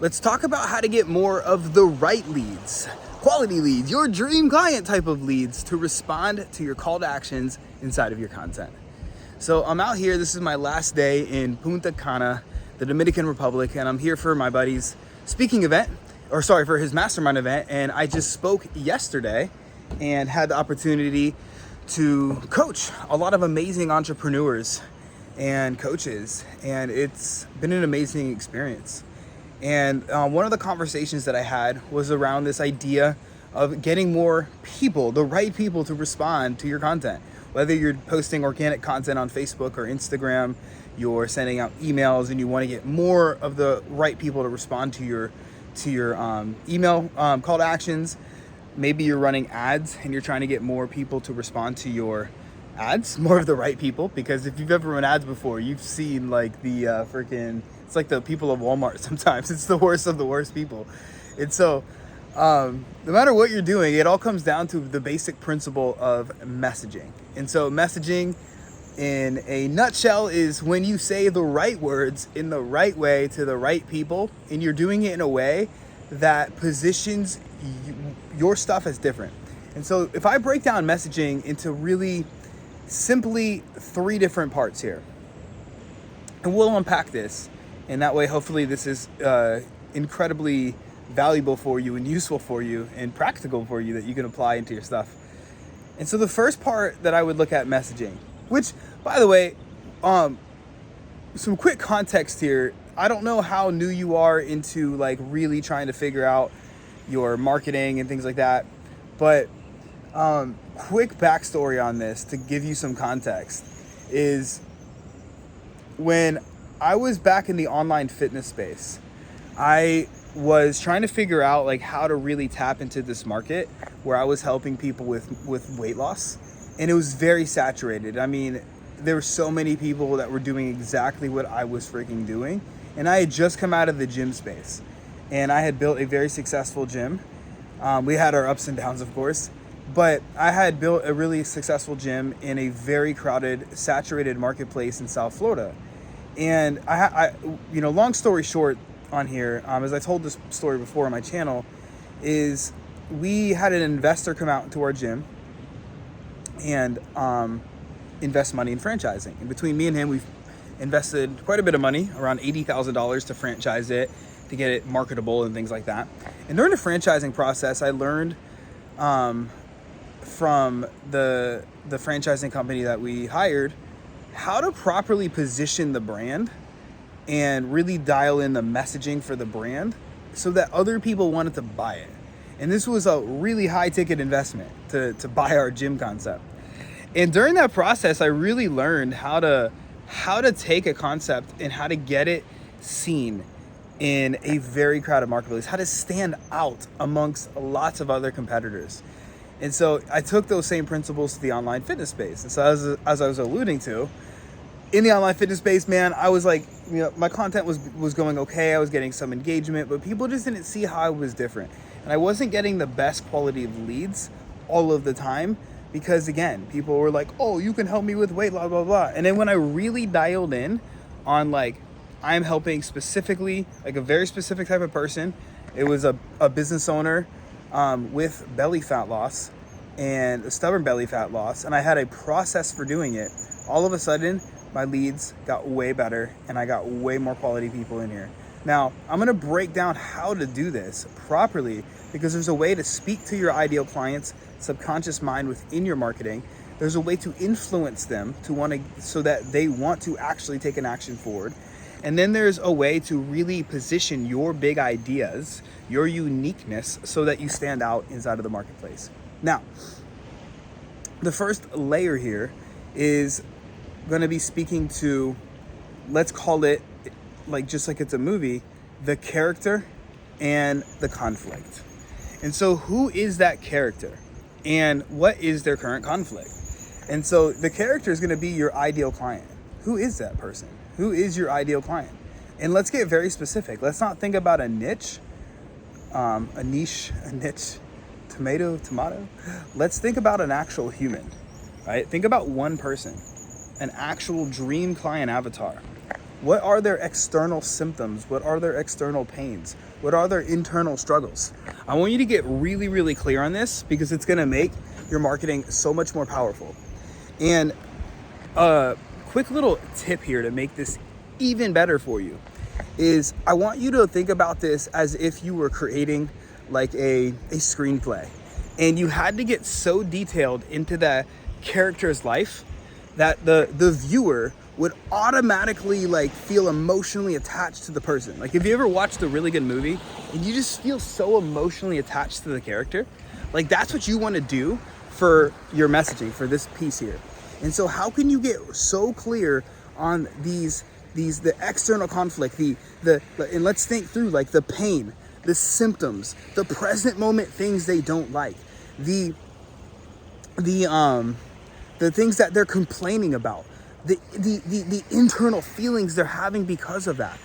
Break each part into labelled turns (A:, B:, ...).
A: Let's talk about how to get more of the right leads, quality leads, your dream client type of leads to respond to your call to actions inside of your content. So I'm out here, this is my last day in Punta Cana, the Dominican Republic, and I'm here for my buddy's speaking event, for his mastermind event. And I just spoke yesterday and had the opportunity to coach a lot of amazing entrepreneurs and coaches, and it's been an amazing experience. And one of the conversations that I had was around this idea of getting more people, the right people, to respond to your content. Whether you're posting organic content on Facebook or Instagram, you're sending out emails and you want to get more of the right people to respond to your email call to actions. Maybe you're running ads and you're trying to get more people to respond to your ads, more of the right people, because if you've ever run ads before, you've seen like the it's like the people of Walmart sometimes. It's the worst of the worst people. And so no matter what you're doing, it all comes down to the basic principle of messaging. And so messaging in a nutshell is when you say the right words in the right way to the right people, and you're doing it in a way that positions your stuff as different. And so if I break down messaging into really simply 3 different parts here, and we'll unpack this, and that way hopefully this is incredibly valuable for you and useful for you and practical for you that you can apply into your stuff. And so the first part that I would look at messaging, which by the way, some quick context here. I don't know how new you are into like really trying to figure out your marketing and things like that, but quick backstory on this to give you some context is when I was back in the online fitness space, I was trying to figure out like how to really tap into this market where I was helping people with weight loss, and it was very saturated. I mean, there were so many people that were doing exactly what I was freaking doing, and I had just come out of the gym space, and I had built a very successful gym. We had our ups and downs, of course, but I had built a really successful gym in a very crowded, saturated marketplace in South Florida. And I long story short on here, as I told this story before on my channel, is we had an investor come out to our gym and invest money in franchising. And between me and him, we've invested quite a bit of money, around $80,000 to franchise it, to get it marketable and things like that. And during the franchising process, I learned from the franchising company that we hired how to properly position the brand and really dial in the messaging for the brand so that other people wanted to buy it. And this was a really high ticket investment to buy our gym concept. And during that process, I really learned how to take a concept and how to get it seen in a very crowded marketplace, how to stand out amongst lots of other competitors. And so I took those same principles to the online fitness space. And so as I was alluding to, in the online fitness space, man, I was like, my content was going okay. I was getting some engagement, but people just didn't see how I was different. And I wasn't getting the best quality of leads all of the time because, again, people were like, oh, you can help me with weight, blah, blah, blah. And then when I really dialed in on like, I'm helping specifically, like a very specific type of person, it was a business owner with belly fat loss and a stubborn belly fat loss, and I had a process for doing it. All of a sudden, my leads got way better and I got way more quality people in here. Now, I'm gonna break down how to do this properly because there's a way to speak to your ideal client's subconscious mind within your marketing. There's a way to influence them so that they want to actually take an action forward. And then there's a way to really position your big ideas, your uniqueness, so that you stand out inside of the marketplace. Now, the first layer here is going to be speaking to, let's call it like just like it's a movie, the character and the conflict. And so who is that character and what is their current conflict? And so the character is going to be your ideal client. Who is that person? Who is your ideal client? And let's get very specific. Let's not think about a niche, tomato. Let's think about an actual human, right? Think about one person, an actual dream client avatar. What are their external symptoms? What are their external pains? What are their internal struggles? I want you to get really, really clear on this because it's gonna make your marketing so much more powerful. And a quick little tip here to make this even better for you is I want you to think about this as if you were creating like a screenplay and you had to get so detailed into that character's life that the viewer would automatically like feel emotionally attached to the person. Like if you ever watched a really good movie and you just feel so emotionally attached to the character, like that's what you want to do for your messaging for this piece here. And so how can you get so clear on the external conflict, and let's think through like the pain, the symptoms, the present moment things they don't like, the things that they're complaining about, the internal feelings they're having because of that.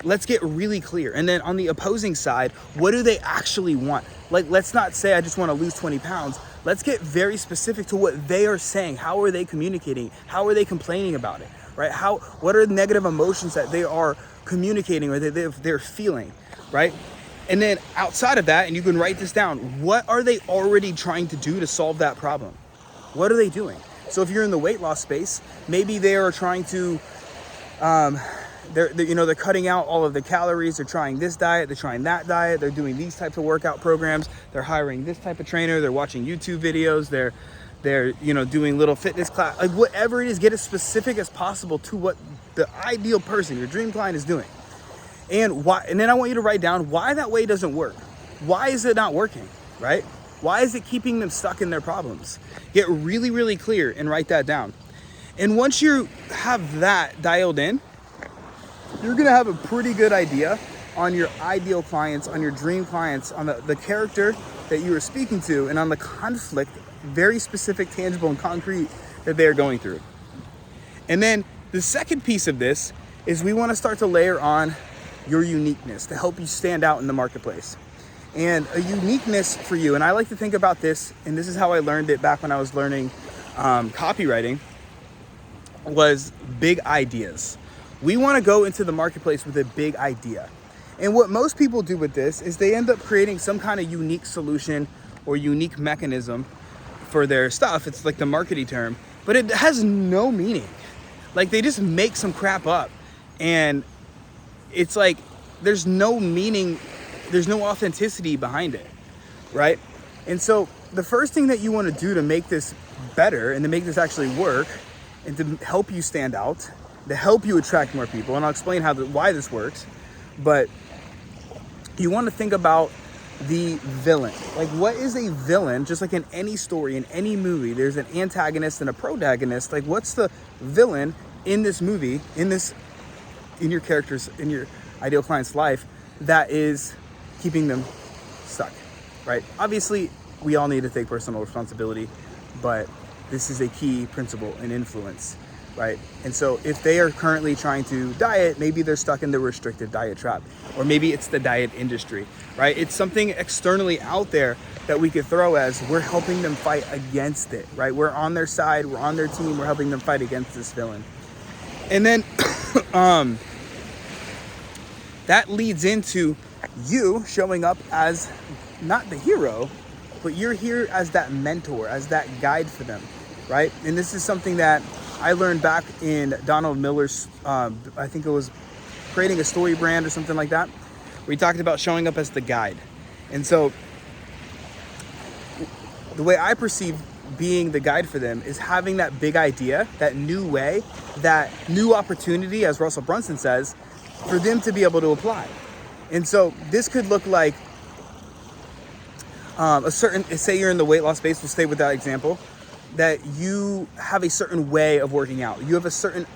A: Let's get really clear. And then on the opposing side, what do they actually want? Like, let's not say I just want to lose 20 pounds. Let's get very specific to what they are saying. How are they communicating? How are they complaining about it, right? What are the negative emotions that they are communicating or they're feeling, right? And then outside of that, and you can write this down, what are they already trying to do to solve that problem? What are they doing? So if you're in the weight loss space, maybe they are trying to, they're cutting out all of the calories. They're trying this diet. They're trying that diet. They're doing these types of workout programs. They're hiring this type of trainer. They're watching YouTube videos. They're doing little fitness class, like whatever it is, get as specific as possible to what the ideal person, your dream client, is doing. And why, and then I want you to write down why that way doesn't work. Why is it not working, right? Why is it keeping them stuck in their problems? Get really, really clear and write that down. And once you have that dialed in, you're gonna have a pretty good idea on your ideal clients, on your dream clients, on the character that you are speaking to, and on the conflict, very specific, tangible, and concrete that they are going through. And then the second piece of this is we wanna start to layer on your uniqueness to help you stand out in the marketplace. And a uniqueness for you, and I like to think about this, and this is how I learned it back when I was learning copywriting, was big ideas. We want to go into the marketplace with a big idea. And what most people do with this is they end up creating some kind of unique solution or unique mechanism for their stuff. It's like the marketing term, but it has no meaning. Like they just make some crap up, and it's like there's no meaning. There's no authenticity behind it, right? And so the first thing that you want to do to make this better and to make this actually work and to help you stand out, to help you attract more people, and I'll explain why this works, but you want to think about the villain. Like, what is a villain? Just like in any story, in any movie, there's an antagonist and a protagonist. Like, what's the villain in this movie, in your character's, in your ideal client's life that is keeping them stuck, right? Obviously, we all need to take personal responsibility, but this is a key principle in influence, right? And so if they are currently trying to diet, maybe they're stuck in the restrictive diet trap, or maybe it's the diet industry, right? It's something externally out there that we could throw as we're helping them fight against it, right? We're on their side, we're on their team, we're helping them fight against this villain. And then that leads into you showing up as not the hero, but you're here as that mentor, as that guide for them, right? And this is something that I learned back in Donald Miller's, I think it was Creating a Story Brand or something like that, where he talked about showing up as the guide. And so the way I perceive being the guide for them is having that big idea, that new way, that new opportunity, as Russell Brunson says, for them to be able to apply. And so this could look like say you're in the weight loss space, we'll stay with that example, that you have a certain way of working out. You have a certain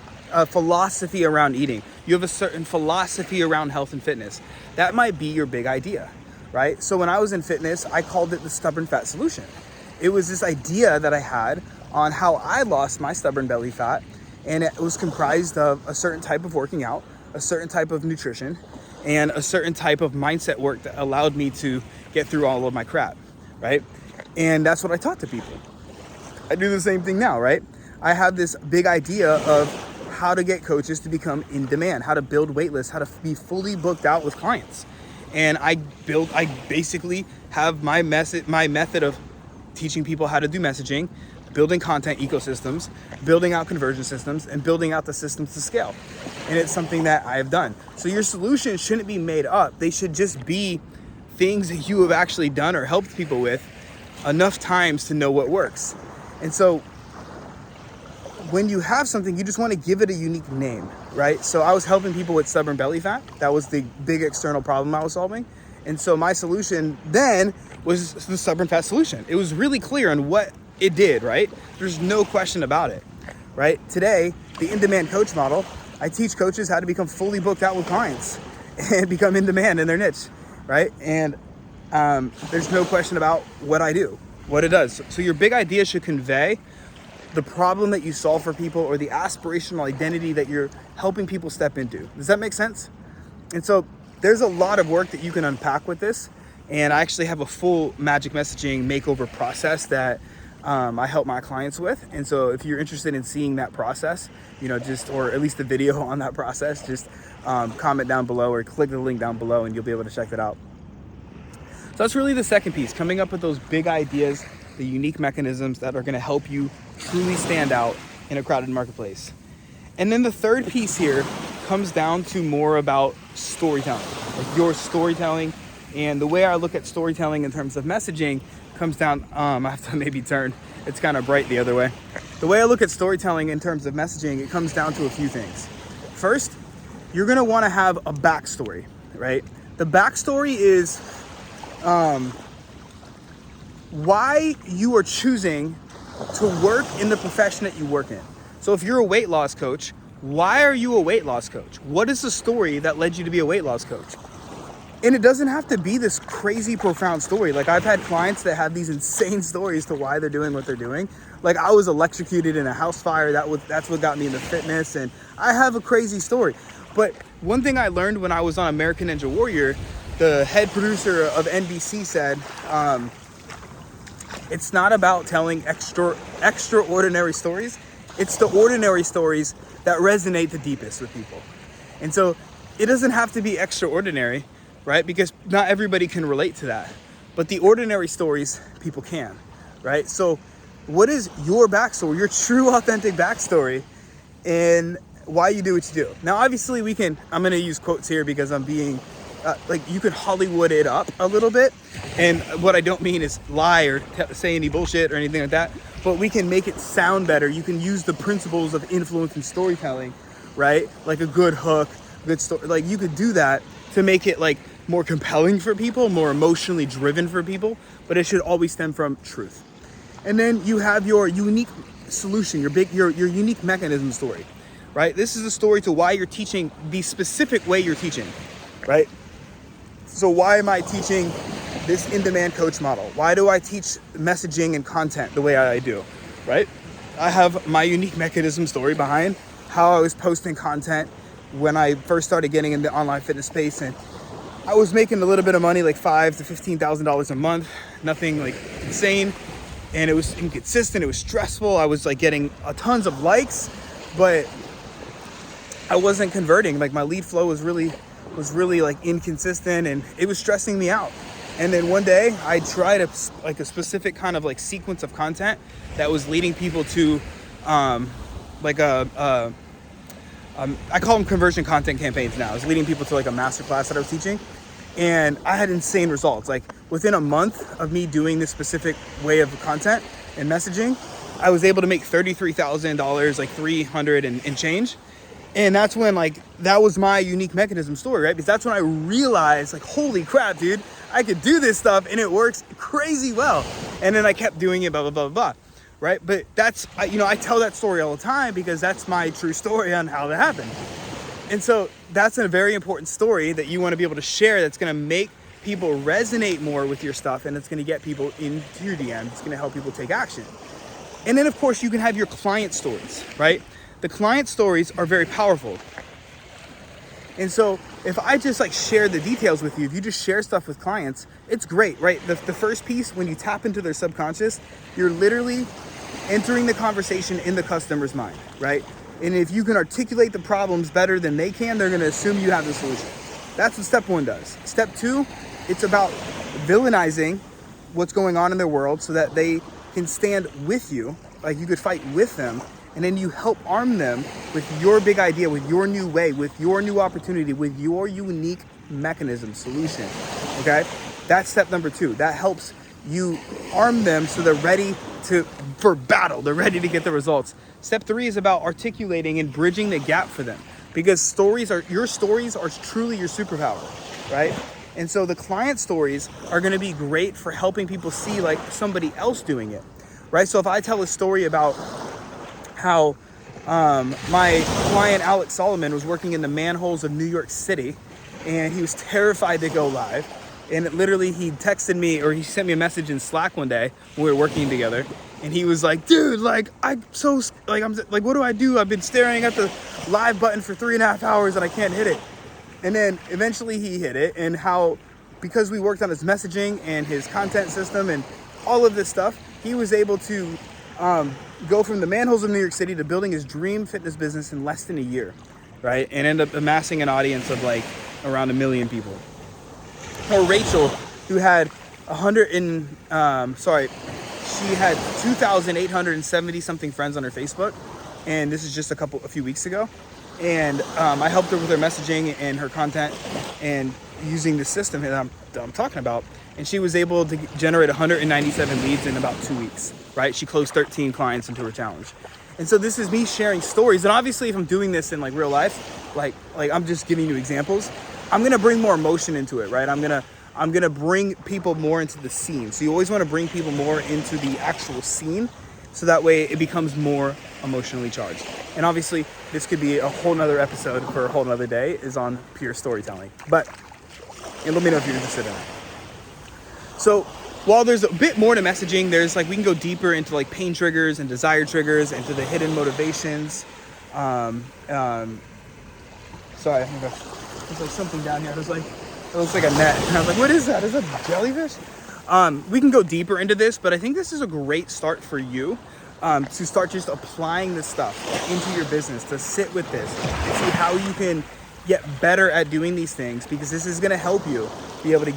A: philosophy around eating. You have a certain philosophy around health and fitness. That might be your big idea, right? So when I was in fitness, I called it the stubborn fat solution. It was this idea that I had on how I lost my stubborn belly fat, and it was comprised of a certain type of working out, a certain type of nutrition, and a certain type of mindset work that allowed me to get through all of my crap, right? And that's what I taught to people. I do the same thing now, right? I have this big idea of how to get coaches to become in demand, how to build wait lists, how to be fully booked out with clients. And I basically have my method of teaching people how to do messaging, building content ecosystems, building out conversion systems, and building out the systems to scale. And it's something that I have done. So your solutions shouldn't be made up. They should just be things that you have actually done or helped people with enough times to know what works. And so when you have something, you just want to give it a unique name, right? So I was helping people with stubborn belly fat. That was the big external problem I was solving. And so my solution then was the stubborn fat solution. It was really clear on what it did, right? There's no question about it, right? Today, the in-demand coach model, I teach coaches how to become fully booked out with clients and become in demand in their niche, right? And there's no question about what I do, what it does. So your big idea should convey the problem that you solve for people or the aspirational identity that you're helping people step into. Does that make sense? And so there's a lot of work that you can unpack with this. And I actually have a full magic messaging makeover process that I help my clients with. And so if you're interested in seeing that process, or at least the video on that process, just comment down below or click the link down below and you'll be able to check that out. So that's really the second piece, coming up with those big ideas, the unique mechanisms that are going to help you truly stand out in a crowded marketplace. And then the third piece here comes down to more about storytelling, like your storytelling. And the way I look at storytelling in terms of messaging comes down, I have to maybe turn, it's kind of bright the other way. The way I look at storytelling in terms of messaging, it comes down to a few things. First, you're gonna wanna have a backstory, right? The backstory is why you are choosing to work in the profession that you work in. So if you're a weight loss coach, why are you a weight loss coach? What is the story that led you to be a weight loss coach? And it doesn't have to be this crazy profound story. Like I've had clients that have these insane stories to why they're doing what they're doing. Like I was electrocuted in a house fire. That's what got me into fitness. And I have a crazy story. But one thing I learned when I was on American Ninja Warrior, the head producer of NBC said, it's not about telling extraordinary stories. It's the ordinary stories that resonate the deepest with people. And so it doesn't have to be extraordinary, right? Because not everybody can relate to that. But the ordinary stories, people can, right? So what is your backstory, your true authentic backstory in why you do what you do? Now, obviously I'm gonna use quotes here because I'm being, you could Hollywood it up a little bit. And what I don't mean is lie or say any bullshit or anything like that, but we can make it sound better. You can use the principles of influence and storytelling, right? Like a good hook, good story. Like you could do that to make it like more compelling for people, more emotionally driven for people, but it should always stem from truth. And then you have your unique solution, your unique mechanism story, right? This is a story to why you're teaching the specific way you're teaching, right? So why am I teaching this in-demand coach model? Why do I teach messaging and content the way I do, right? I have my unique mechanism story behind how I was posting content when I first started getting in the online fitness space, and I was making a little bit of money, like $5,000 to $15,000 a month, nothing like insane, and it was inconsistent. It was stressful. I was like getting tons of likes, but I wasn't converting. Like my lead flow was really like inconsistent, and it was stressing me out. And then one day I tried a specific kind of like sequence of content that was leading people to I call them conversion content campaigns now. I was leading people to like a masterclass that I was teaching, and I had insane results. Like within a month of me doing this specific way of content and messaging, I was able to make $33,000, like 300 and change. And that's when that was my unique mechanism story, right? Because that's when I realized like, holy crap, dude, I could do this stuff and it works crazy well. And then I kept doing it, blah, blah, blah, blah, right? But that's, I tell that story all the time because that's my true story on how that happened. And so that's a very important story that you want to be able to share that's going to make people resonate more with your stuff, and it's going to get people into your DM. It's going to help people take action. And then of course you can have your client stories, right? The client stories are very powerful. And so if I just share the details with you, if you just share stuff with clients, it's great, right? The first piece, when you tap into their subconscious, you're literally entering the conversation in the customer's mind, right? And if you can articulate the problems better than they can, they're going to assume you have the solution. That's what step 1 does. Step 2, it's about villainizing what's going on in their world so that they can stand with you, like you could fight with them, and then you help arm them with your big idea, with your new way, with your new opportunity, with your unique mechanism solution. Okay, that's step number 2. That helps you arm them so they're ready for battle. They're ready to get the results. Step 3 is about articulating and bridging the gap for them, because your stories are truly your superpower, right? And so the client stories are going to be great for helping people see like somebody else doing it, right? So if I tell a story about how my client Alex Solomon was working in the manholes of New York City, and he was terrified to go live, and he texted me, or he sent me a message in Slack one day when we were working together, and he was like, dude, like I'm like, what do I do? I've been staring at the live button for 3.5 hours and I can't hit it. And then eventually he hit it, and because we worked on his messaging and his content system and all of this stuff, he was able to go from the manholes of New York City to building his dream fitness business in less than a year, right? And end up amassing an audience of like around 1 million people. Or Rachel, who had she had 2,870 something friends on her Facebook, and this is just a few weeks ago. And I helped her with her messaging and her content and using the system that I'm talking about. And she was able to generate 197 leads in about 2 weeks, right? She closed 13 clients into her challenge. And so this is me sharing stories. And obviously if I'm doing this in like real life, like I'm just giving you examples, I'm going to bring more emotion into it, right? I'm going to bring people more into the scene. So you always want to bring people more into the actual scene, so that way it becomes more emotionally charged. And obviously this could be a whole nother episode for a whole nother day, is on pure storytelling. But let me know if you're interested in it. So while there's a bit more to messaging, there's like, we can go deeper into like pain triggers and desire triggers, into the hidden motivations. Sorry, I think there's like something down here. It looks like a net. And I was like, what is that? Is that a jellyfish? We can go deeper into this, but I think this is a great start for you to start just applying this stuff into your business, to sit with this and see how you can get better at doing these things, because this is going to help you be able to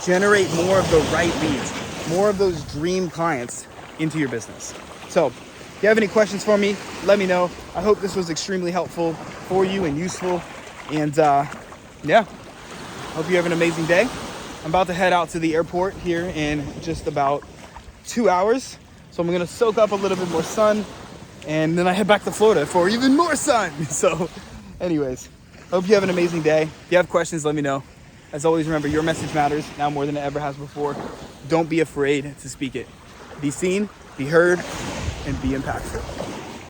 A: generate more of the right leads, more of those dream clients into your business. So if you have any questions for me, let me know. I hope this was extremely helpful for you and useful. And yeah, hope you have an amazing day. I'm about to head out to the airport here in just about 2 hours. So I'm gonna soak up a little bit more sun, and then I head back to Florida for even more sun. So anyways, hope you have an amazing day. If you have questions, let me know. As always, remember, your message matters now more than it ever has before. Don't be afraid to speak it. Be seen, be heard, and be impactful.